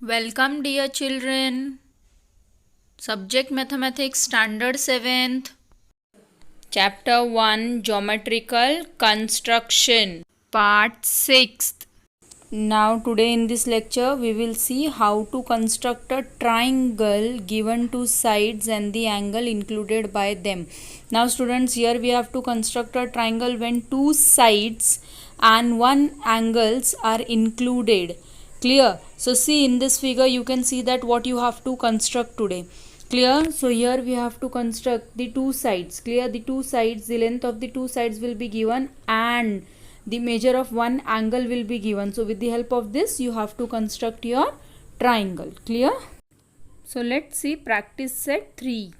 Welcome, dear children. Subject Mathematics Standard 7th. Chapter 1 Geometrical Construction. Part 6th. Now, today in this lecture, we will see how to construct a triangle given two sides and the angle included by them. Now, students, here we have to construct a triangle when two sides and one angles are included. Clear? So, see in this figure, you can see that what you have to construct today. Clear? So, here we have to construct the two sides. Clear? The two sides, the length of the two sides will be given and the measure of one angle will be given. So with the help of this you have to construct your triangle. Clear? So let's see practice set 3.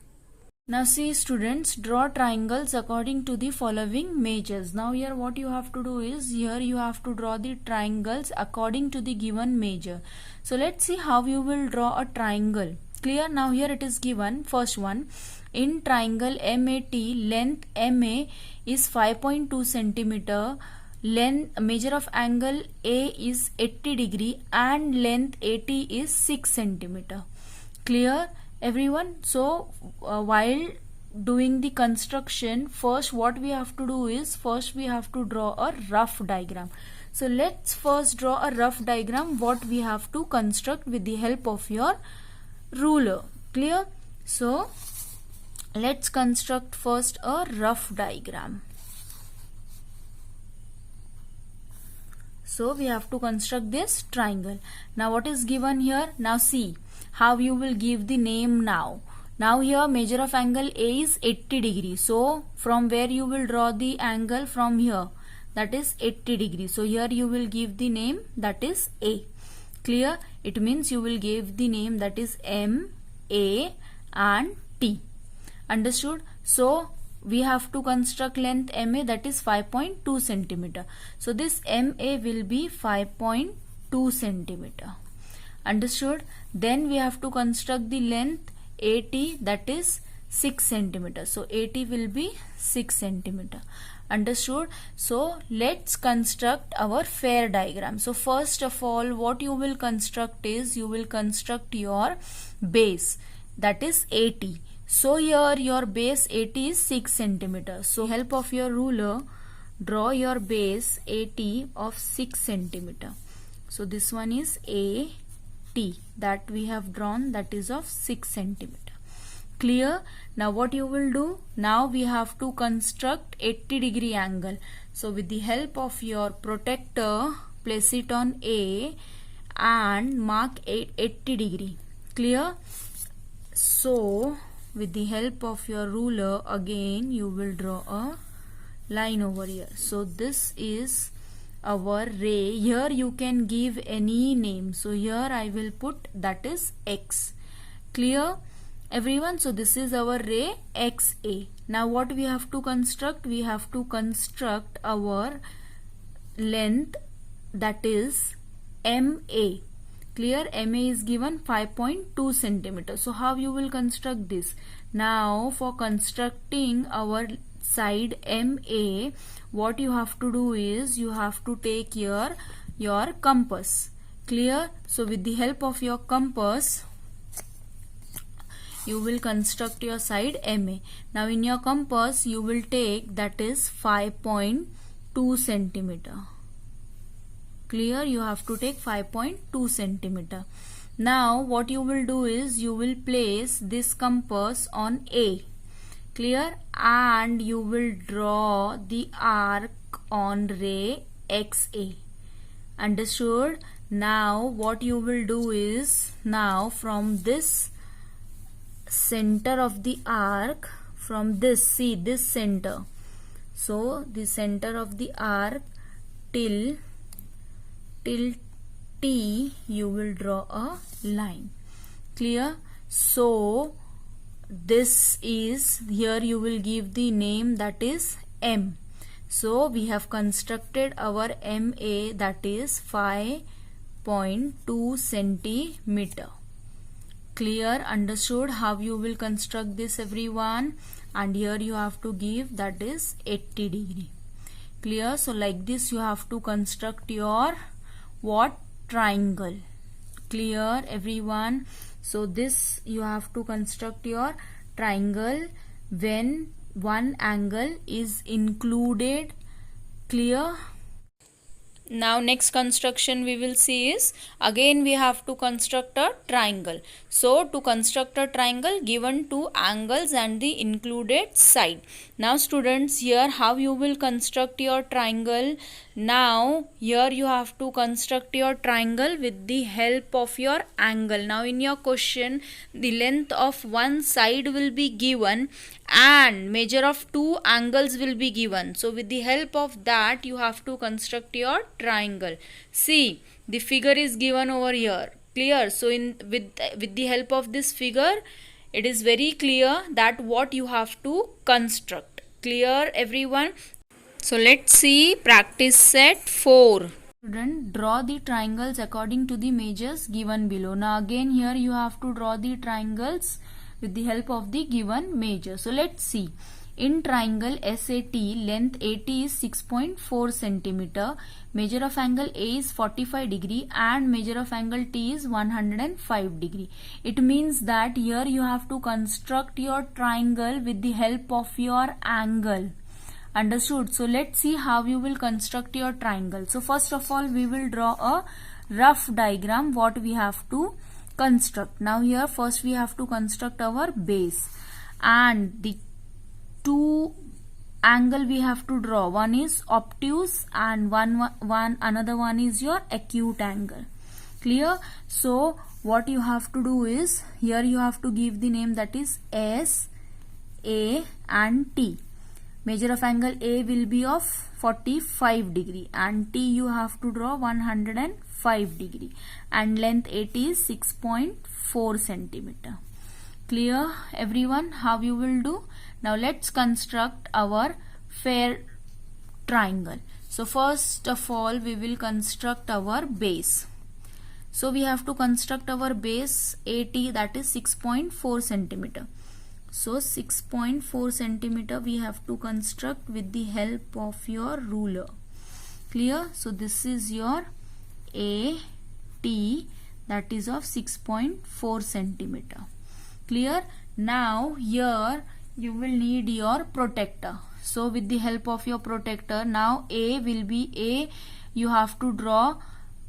Now see students, draw triangles according to the following measures. Now here what you have to do is, here you have to draw the triangles according to the given measure. So let's see how you will draw a triangle. Clear? Now here it is given, first one, in triangle MAT, length MA is 5.2 centimeter. Length, measure of angle A is 80 degree and length AT is 6 centimeter. Clear everyone? So while doing the construction, first what we have to do is, first we have to draw a rough diagram. So let's first draw a rough diagram what we have to construct with the help of your ruler. Clear? So let's construct first a rough diagram. So we have to construct this triangle. Now what is given here? Now see how you will give the name now. Now here measure of angle A is 80 degree. So from where you will draw the angle? From here. That is 80 degree. So here you will give the name that is A. Clear? It means you will give the name that is M, A and T. Understood? So we have to construct length MA, that is 5.2 centimeter. So this MA will be 5.2 centimeter. Understood? Then we have to construct the length AT, that is 6 centimeter. So AT will be 6 centimeter. Understood? So let's construct our fair diagram. So first of all what you will construct is, you will construct your base, that is AT. So here your base AT is 6 centimeter. So help of your ruler, draw your base AT of 6 centimeter. So this one is AT that we have drawn, that is of 6 centimeter. Clear? Now what you will do? Now we have to construct 80 degree angle. So with the help of your protractor, place it on A and mark 80 degree. Clear? So with the help of your ruler again you will draw a line over here. So this is our ray. Here you can give any name. So here I will put that is X. Clear everyone? So this is our ray XA. Now what we have to construct? We have to construct our length, that is MA. Clear? MA is given 5.2 centimeter. So how you will construct this? Now for constructing our side MA, what you have to do is, you have to take your compass. Clear? So with the help of your compass you will construct your side MA. Now in your compass you will take, that is 5.2 centimeter. Clear? You have to take 5.2 centimeter. Now what you will do is, you will place this compass on A. Clear? And you will draw the arc on ray XA. Understood? Now what you will do is, now from this center of the arc, from this, see this center, so the center of the arc till T you will draw a line. Clear? So this is, here you will give the name that is M. So we have constructed our MA, that is 5.2 centimeter. Clear? Understood how you will construct this everyone? And here you have to give, that is 80 degree. Clear? So like this you have to construct your what? Triangle. Clear everyone? So this you have to construct your triangle when one angle is included. Clear? Now next construction we will see is, again we have to construct a triangle. So to construct a triangle, given two angles and the included side. Now students, here how you will construct your triangle. Now here you have to construct your triangle with the help of your angle. Now in your question, the length of one side will be given and measure of two angles will be given. So with the help of that you have to construct your triangle. See, the figure is given over here. Clear? So with the help of this figure, it is very clear that what you have to construct. Clear everyone? So let's see practice set 4. Student, draw the triangles according to the measures given below. Now again here you have to draw the triangles with the help of the given measure. So let's see. In triangle SAT, length AT is 6.4 centimeter. Measure of angle A is 45 degree and measure of angle T is 105 degree. It means that here you have to construct your triangle with the help of your angle. Understood? So let's see how you will construct your triangle. So first of all we will draw a rough diagram what we have to construct. Now here first we have to construct our base, and the two angle we have to draw. One is obtuse and another one is your acute angle. Clear? So what you have to do is, here you have to give the name, that is S, A and T. Measure of angle A will be of 45 degree and T you have to draw 105 degree and length AT is 6.4 centimeter. Clear everyone how you will do? Now let's construct our fair triangle. So first of all we will construct our base. So we have to construct our base AT, that is 6.4 centimeter. So 6.4 centimeter we have to construct with the help of your ruler. Clear? So this is your AT, that is of 6.4 centimeter. Clear? Now here you will need your protractor. So with the help of your protractor, now A will be A, you have to draw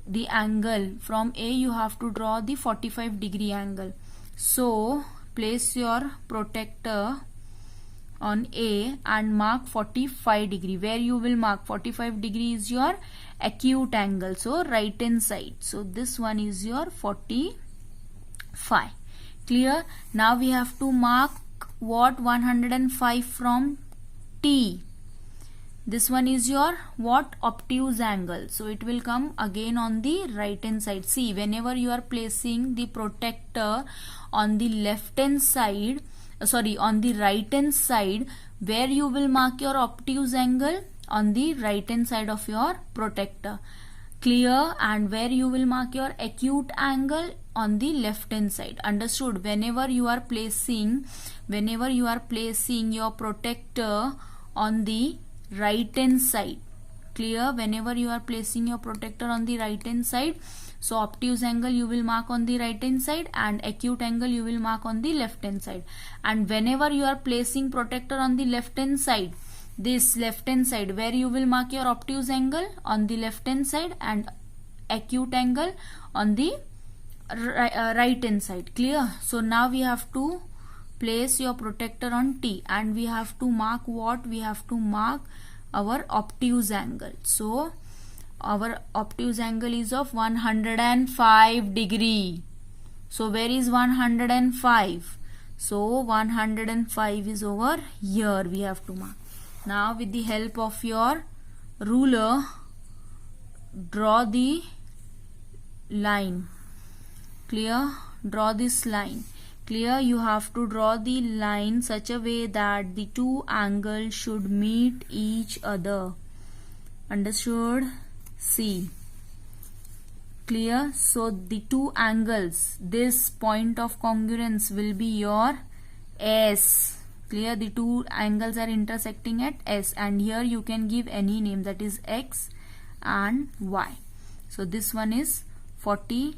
the angle. From A you have to draw the 45 degree angle. So place your protractor on A and mark 45 degree. Where you will mark 45 degree is your acute angle, so right hand side. So this one is your 45. Clear? Now we have to mark what? 105 from T. This one is your what? Obtuse angle. So it will come again on the right hand side. See, whenever you are placing the protractor on the left hand side, on the right hand side, where you will mark your obtuse angle? On the right hand side of your protractor. Clear? And where you will mark your acute angle? On the left hand side. Understood? Whenever you are placing your protractor on the right hand side. Clear? Whenever you are placing your protractor on the right hand side, so obtuse angle you will mark on the right hand side and acute angle you will mark on the left hand side. And whenever you are placing protractor on the left hand side, this left hand side, where you will mark your obtuse angle? On the left hand side and acute angle on the right hand side. Clear? So now we have to place your protractor on T and we have to mark what? We have to mark our obtuse angle. So our obtuse angle is of 105 degree. So where is 105? So 105 is over here we have to mark. Now with the help of your ruler, draw the line. Clear? Draw this line. Clear? You have to draw the line such a way that the two angles should meet each other. Understood? See. Clear? So the two angles, this point of congruence will be your S. Clear? The two angles are intersecting at S, and here you can give any name, that is X and Y. So this one is 45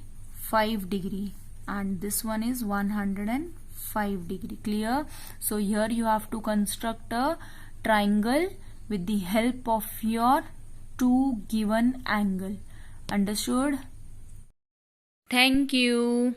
5 degree and this one is 105 degree. Clear? So here you have to construct a triangle with the help of your two given angle. Understood? Thank you.